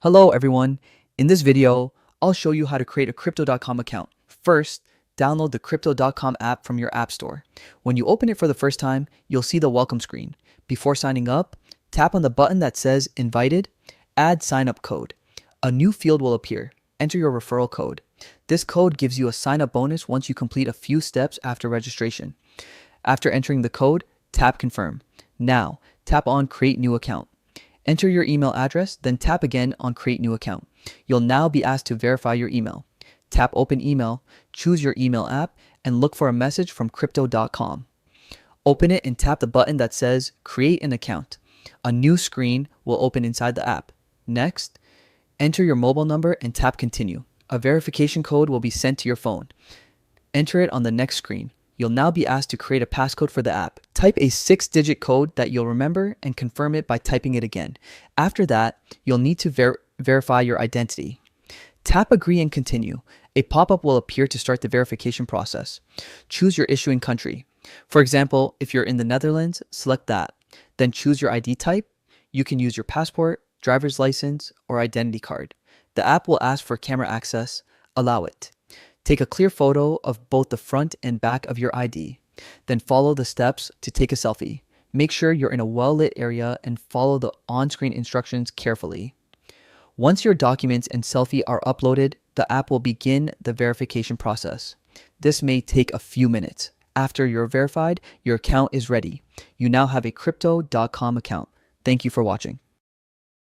Hello everyone. In this video, I'll show you how to create a Crypto.com account. First, download the Crypto.com app from your app store. When you open it for the first time, you'll see the welcome screen. Before signing up, tap on the button that says Invited, add sign up code. A new field will appear. Enter your referral code. This code gives you a sign up bonus once you complete a few steps after registration. After entering the code, tap Confirm. Now, tap on Create New Account. Enter your email address, then tap again on Create New Account. You'll now be asked to verify your email. Tap Open Email, choose your email app, and look for a message from Crypto.com. Open it and tap the button that says Create an Account. A new screen will open inside the app. Next, enter your mobile number and tap Continue. A verification code will be sent to your phone. Enter it on the next screen. You'll now be asked to create a passcode for the app. Type a 6-digit code that you'll remember and confirm it by typing it again. After that, you'll need to verify your identity. Tap Agree and Continue. A pop-up will appear to start the verification process. Choose your issuing country. For example, if you're in the Netherlands, select that. Then choose your ID type. You can use your passport, driver's license, or identity card. The app will ask for camera access. Allow it. Take a clear photo of both the front and back of your ID. Then follow the steps to take a selfie. Make sure you're in a well-lit area and follow the on-screen instructions carefully. Once your documents and selfie are uploaded, the app will begin the verification process. This may take a few minutes. After you're verified, your account is ready. You now have a Crypto.com account. Thank you for watching.